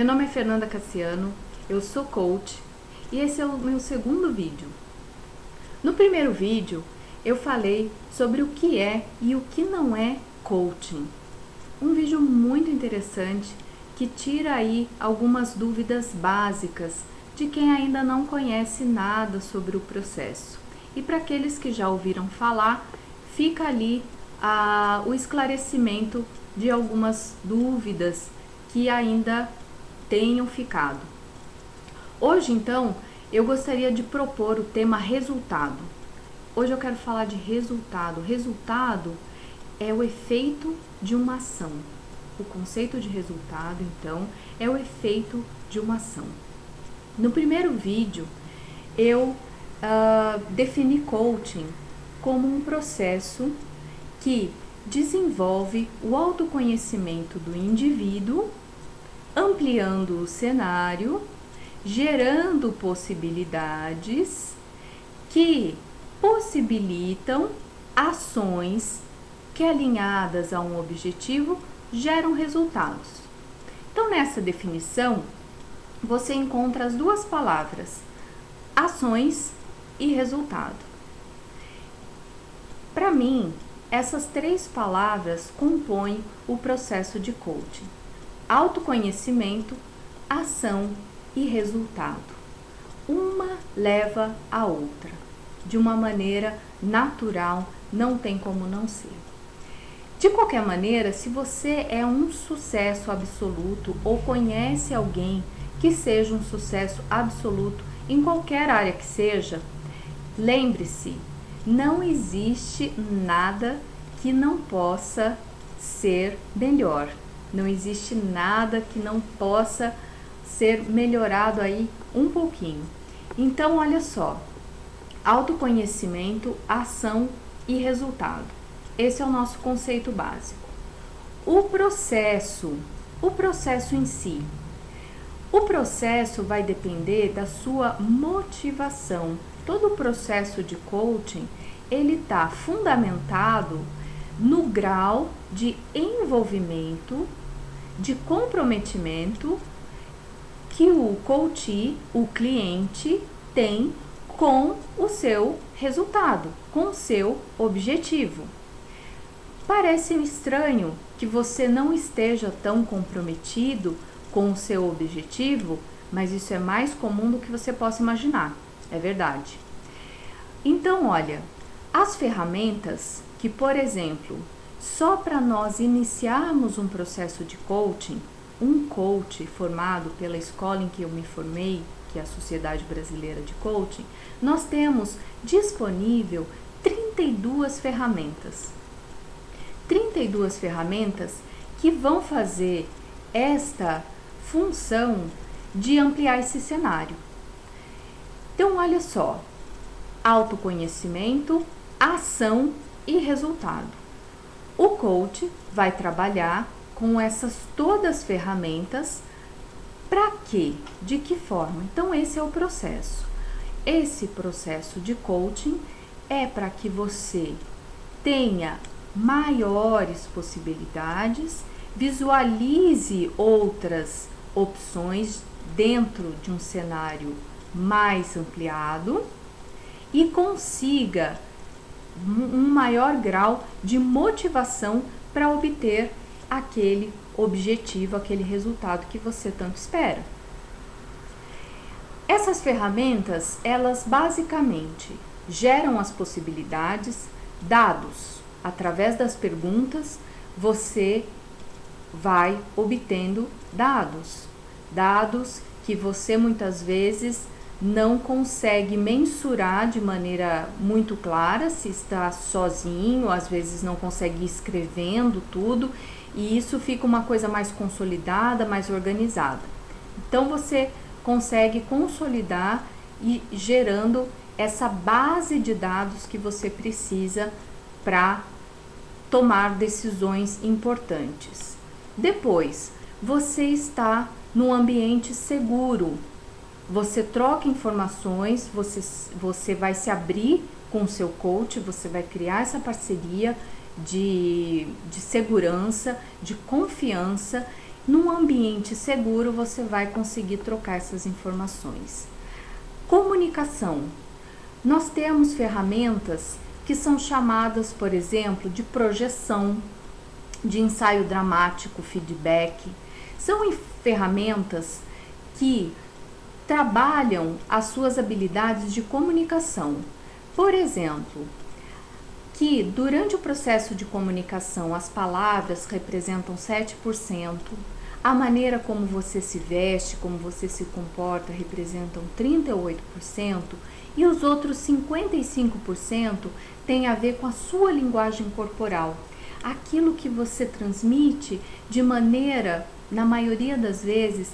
Meu nome é Fernanda Cassiano, eu sou coach e esse é o meu segundo vídeo. No primeiro vídeo eu falei sobre o que é e o que não é coaching. Um vídeo muito interessante que tira aí algumas dúvidas básicas de quem ainda não conhece nada sobre o processo. E para aqueles que já ouviram falar, fica ali o esclarecimento de algumas dúvidas que ainda tenham ficado. Hoje, então, eu gostaria de propor o tema resultado. Hoje eu quero falar de resultado. Resultado é o efeito de uma ação. O conceito de resultado, então, é o efeito de uma ação. No primeiro vídeo, eu defini coaching como um processo que desenvolve o autoconhecimento do indivíduo, ampliando o cenário, gerando possibilidades que possibilitam ações que, alinhadas a um objetivo, geram resultados. Então, nessa definição, você encontra as duas palavras, ações e resultado. Para mim, essas três palavras compõem o processo de coaching: autoconhecimento, ação e resultado. Uma leva a outra, de uma maneira natural, não tem como não ser. De qualquer maneira, se você é um sucesso absoluto ou conhece alguém que seja um sucesso absoluto em qualquer área que seja, lembre-se, não existe nada que não possa ser melhor. Não existe nada que não possa ser melhorado aí um pouquinho. Então, olha só, autoconhecimento, ação e resultado. Esse é o nosso conceito básico. O processo em si. O processo vai depender da sua motivação. Todo o processo de coaching, ele está fundamentado no grau de envolvimento, de comprometimento que o coach, o cliente, tem com o seu resultado, com o seu objetivo. Parece estranho que você não esteja tão comprometido com o seu objetivo, mas isso é mais comum do que você possa imaginar, é verdade. Então, olha, as ferramentas que, por exemplo, só para nós iniciarmos um processo de coaching, um coach formado pela escola em que eu me formei, que é a Sociedade Brasileira de Coaching, nós temos disponível 32 ferramentas. 32 ferramentas que vão fazer esta função de ampliar esse cenário. Então, olha só, autoconhecimento, ação e resultado. O coach vai trabalhar com essas todas ferramentas. Para quê? De que forma? Então, esse é o processo. Esse processo de coaching é para que você tenha maiores possibilidades, visualize outras opções dentro de um cenário mais ampliado e consiga um maior grau de motivação para obter aquele objetivo, aquele resultado que você tanto espera. Essas ferramentas, elas basicamente geram as possibilidades, dados. Através das perguntas, você vai obtendo dados que você muitas vezes não consegue mensurar de maneira muito clara, se está sozinho, às vezes não consegue ir escrevendo tudo, e isso fica uma coisa mais consolidada, mais organizada. Então, você consegue consolidar e gerando essa base de dados que você precisa para tomar decisões importantes. Depois, você está num ambiente seguro. Você troca informações, você vai se abrir com o seu coach, você vai criar essa parceria de segurança, de confiança, num ambiente seguro você vai conseguir trocar essas informações. Comunicação. Nós temos ferramentas que são chamadas, por exemplo, de projeção, de ensaio dramático, feedback. São ferramentas que trabalham as suas habilidades de comunicação. Por exemplo, que durante o processo de comunicação as palavras representam 7%, a maneira como você se veste, como você se comporta representam 38% e os outros 55% tem a ver com a sua linguagem corporal. Aquilo que você transmite de maneira, na maioria das vezes,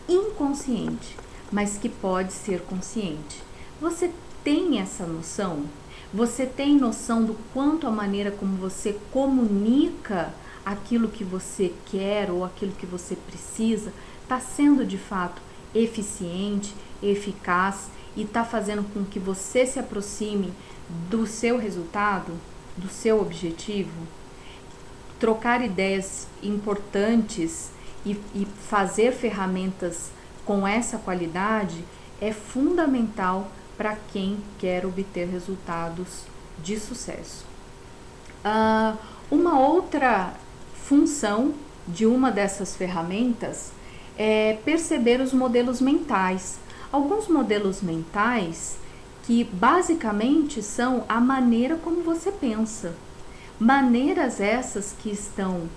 inconsciente, mas que pode ser consciente. Você tem essa noção? Você tem noção do quanto a maneira como você comunica aquilo que você quer ou aquilo que você precisa está sendo de fato eficiente, eficaz e está fazendo com que você se aproxime do seu resultado, do seu objetivo? Trocar ideias importantes e fazer ferramentas com essa qualidade é fundamental para quem quer obter resultados de sucesso. Uma outra função de uma dessas ferramentas é perceber os modelos mentais. Alguns modelos mentais que basicamente são a maneira como você pensa. Maneiras essas que estão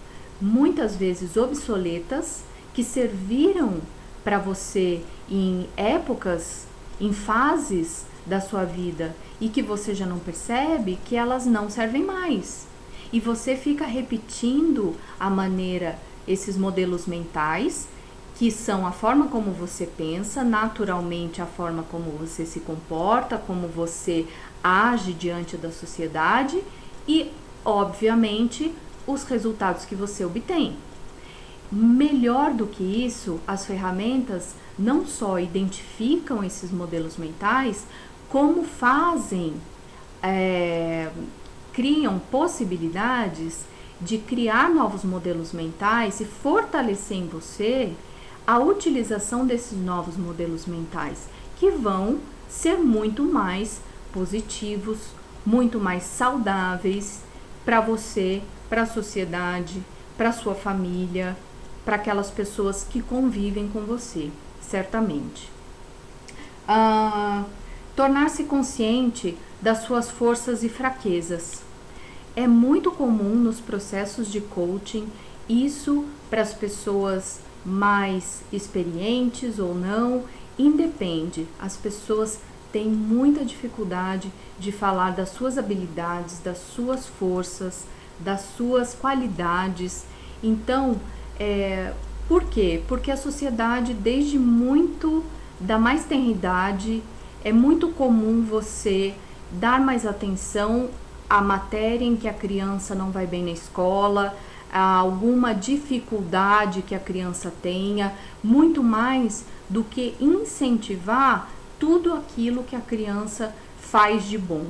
muitas vezes obsoletas, que serviram para você em épocas, em fases da sua vida e que você já não percebe que elas não servem mais. E você fica repetindo a maneira, esses modelos mentais, que são a forma como você pensa, naturalmente a forma como você se comporta, como você age diante da sociedade e, obviamente, os resultados que você obtém. Melhor do que isso, as ferramentas não só identificam esses modelos mentais, como criam possibilidades de criar novos modelos mentais e fortalecer em você a utilização desses novos modelos mentais, que vão ser muito mais positivos, muito mais saudáveis para você, para a sociedade, para a sua família, para aquelas pessoas que convivem com você, certamente. Tornar-se consciente das suas forças e fraquezas. É muito comum nos processos de coaching, isso para as pessoas mais experientes ou não, independe. As pessoas têm muita dificuldade de falar das suas habilidades, das suas forças, das suas qualidades. Então, por quê? Porque a sociedade, desde muito da mais tenra idade, é muito comum você dar mais atenção à matéria em que a criança não vai bem na escola, a alguma dificuldade que a criança tenha, muito mais do que incentivar tudo aquilo que a criança faz de bom.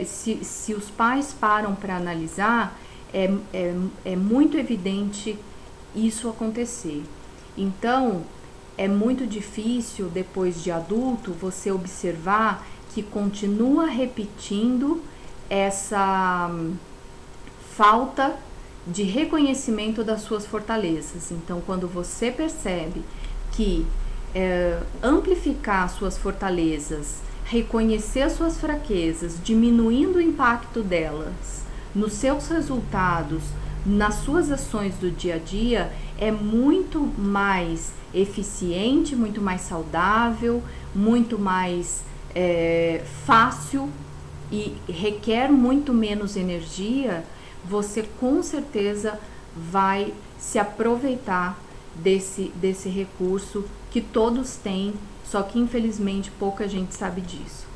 Se os pais param para analisar, é muito evidente isso acontecer. Então, é muito difícil, depois de adulto, você observar que continua repetindo essa falta de reconhecimento das suas fortalezas. Então, quando você percebe que amplificar suas fortalezas, reconhecer as suas fraquezas, diminuindo o impacto delas nos seus resultados, nas suas ações do dia a dia, é muito mais eficiente, muito mais saudável, muito mais fácil e requer muito menos energia, você com certeza vai se aproveitar desse recurso que todos têm, só que infelizmente pouca gente sabe disso.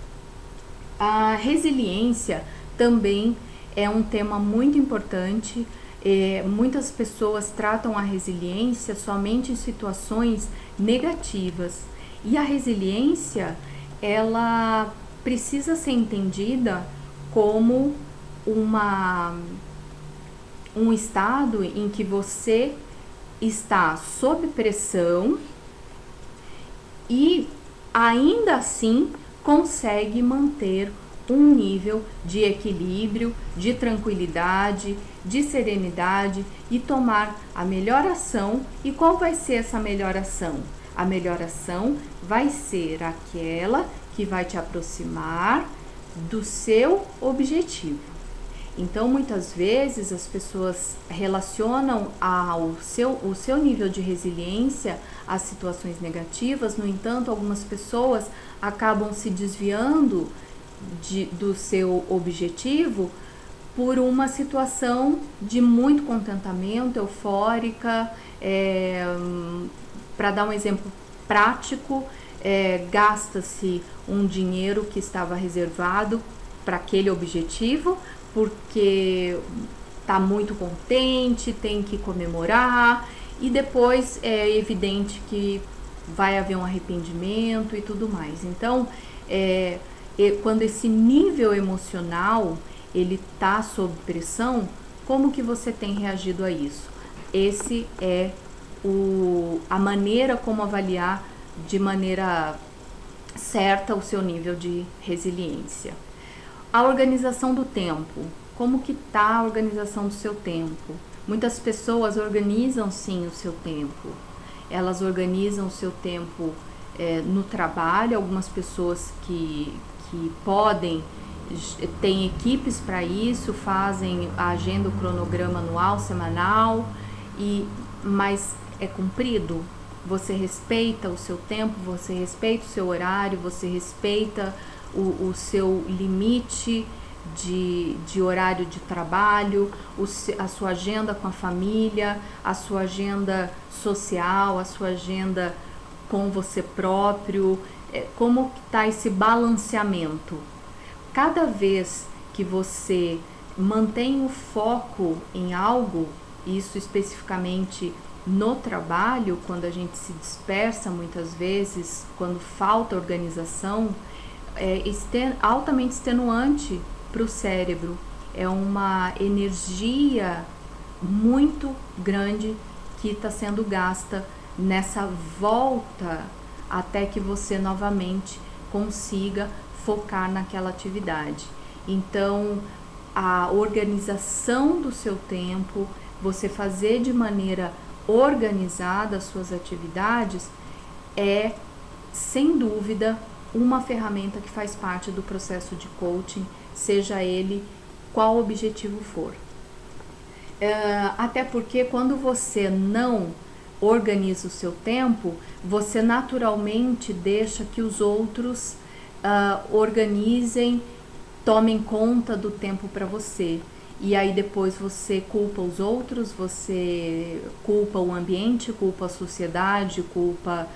A resiliência também é um tema muito importante. Muitas pessoas tratam a resiliência somente em situações negativas, e a resiliência, ela precisa ser entendida como um estado em que você está sob pressão e ainda assim consegue manter um nível de equilíbrio, de tranquilidade, de serenidade e tomar a melhor ação. E qual vai ser essa melhor ação? A melhor ação vai ser aquela que vai te aproximar do seu objetivo. Então, muitas vezes as pessoas relacionam o seu nível de resiliência às situações negativas. No entanto, algumas pessoas acabam se desviando do seu objetivo por uma situação de muito contentamento, eufórica. Para dar um exemplo prático, gasta-se um dinheiro que estava reservado para aquele objetivo, porque está muito contente, tem que comemorar, e depois é evidente que vai haver um arrependimento e tudo mais. Então, quando esse nível emocional ele está sob pressão, como que você tem reagido a isso? Esse é a maneira como avaliar de maneira certa o seu nível de resiliência. A organização do tempo. Como que está a organização do seu tempo? Muitas pessoas organizam sim o seu tempo. Elas organizam o seu tempo no trabalho. Algumas pessoas que podem, têm equipes para isso, fazem a agenda, o cronograma anual, semanal, mas é cumprido? Você respeita o seu tempo, você respeita o seu horário, você respeita o seu limite de horário de trabalho, a sua agenda com a família, a sua agenda social, a sua agenda com você próprio. Como está esse balanceamento? Cada vez que você mantém o foco em algo, isso especificamente no trabalho, quando a gente se dispersa muitas vezes, quando falta organização, é altamente extenuante para o cérebro. É uma energia muito grande que está sendo gasta nessa volta até que você novamente consiga focar naquela atividade. Então, a organização do seu tempo, você fazer de maneira organizada as suas atividades, é sem dúvida uma ferramenta que faz parte do processo de coaching, seja ele qual objetivo for. Até porque quando você não organiza o seu tempo, você naturalmente deixa que os outros organizem, tomem conta do tempo para você. E aí depois você culpa os outros, você culpa o ambiente, culpa a sociedade, culpa,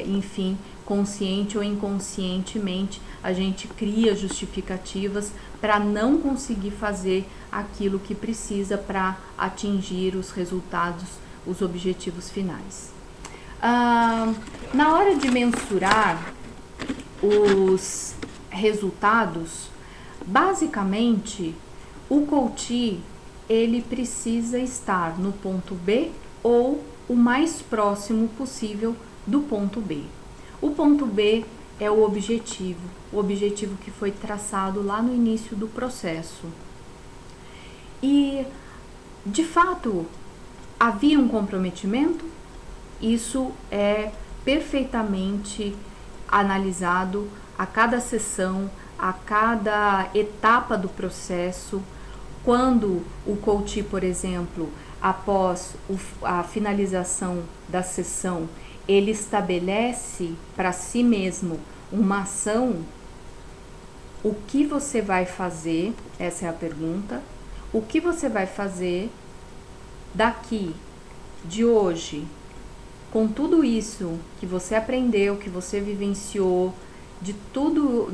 enfim, consciente ou inconscientemente, a gente cria justificativas para não conseguir fazer aquilo que precisa para atingir os resultados, os objetivos finais. Na hora de mensurar os resultados, basicamente, o coach, ele precisa estar no ponto B ou o mais próximo possível do ponto B. O ponto B é o objetivo que foi traçado lá no início do processo. E, de fato, havia um comprometimento? Isso é perfeitamente analisado a cada sessão, a cada etapa do processo. Quando o coach, por exemplo, após a finalização da sessão, ele estabelece para si mesmo uma ação, o que você vai fazer? Essa é a pergunta. O que você vai fazer daqui, de hoje, com tudo isso que você aprendeu, que você vivenciou, de tudo,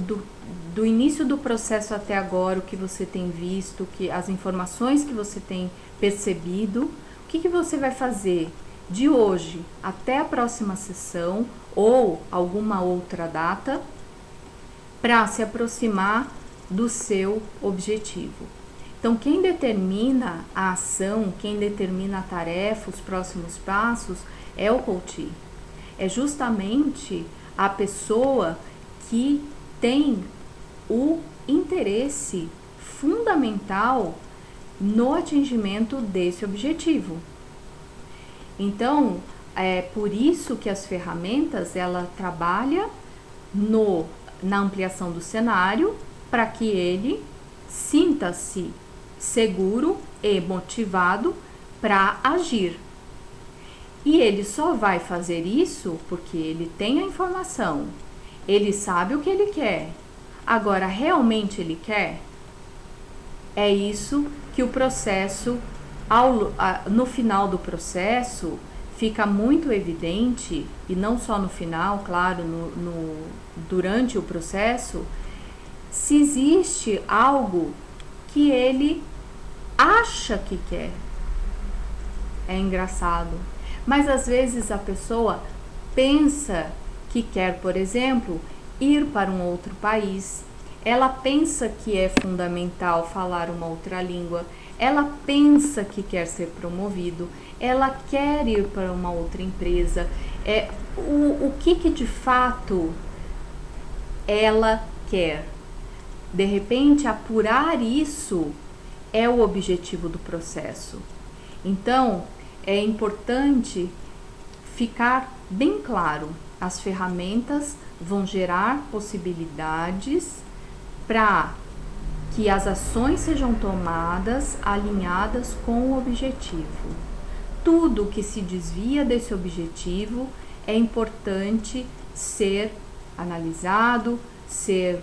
do início do processo até agora, o que você tem visto, as informações que você tem percebido, o que você vai fazer de hoje até a próxima sessão ou alguma outra data para se aproximar do seu objetivo. Então, quem determina a ação, quem determina a tarefa, os próximos passos, é o coach. É justamente a pessoa que tem o interesse fundamental no atingimento desse objetivo. Então, é por isso que as ferramentas, ela trabalha na ampliação do cenário para que ele sinta-se seguro e motivado para agir. E ele só vai fazer isso porque ele tem a informação, ele sabe o que ele quer. Agora, realmente ele quer? É isso que o processo, no final do processo, fica muito evidente, e não só no final, claro, durante o processo, se existe algo que ele acha que quer. É engraçado. Mas às vezes a pessoa pensa que quer, por exemplo, ir para um outro país. Ela pensa que é fundamental falar uma outra língua. Ela pensa que quer ser promovido. Ela quer ir para uma outra empresa. O que de fato ela quer? De repente, apurar isso é o objetivo do processo. Então, é importante ficar bem claro. As ferramentas vão gerar possibilidades para que as ações sejam tomadas alinhadas com o objetivo. Tudo que se desvia desse objetivo é importante ser analisado, ser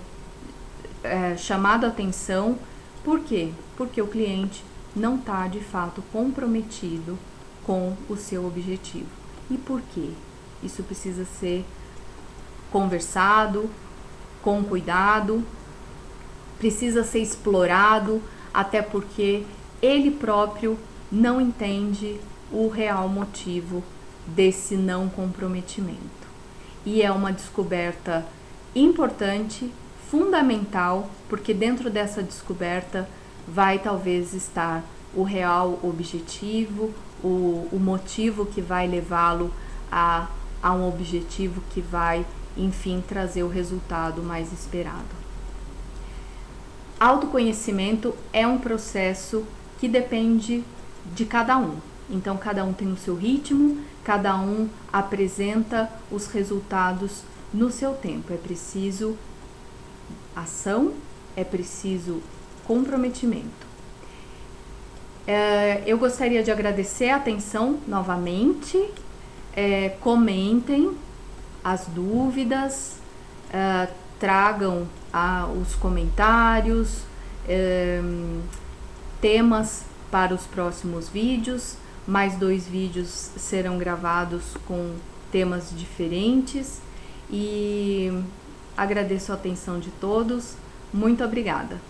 chamado a atenção. Por quê? Porque o cliente não está de fato comprometido com o seu objetivo. E por quê? Isso precisa ser conversado com cuidado, precisa ser explorado, até porque ele próprio não entende o real motivo desse não comprometimento. E é uma descoberta importante, fundamental, porque dentro dessa descoberta vai talvez estar o real objetivo, o motivo que vai levá-lo a um objetivo que vai, enfim, trazer o resultado mais esperado. Autoconhecimento é um processo que depende de cada um. Então, cada um tem o seu ritmo, cada um apresenta os resultados no seu tempo. É preciso ação, é preciso comprometimento. Eu gostaria de agradecer a atenção novamente. Comentem as dúvidas, tragam os comentários, temas para os próximos vídeos. Mais 2 vídeos serão gravados com temas diferentes. E agradeço a atenção de todos. Muito obrigada.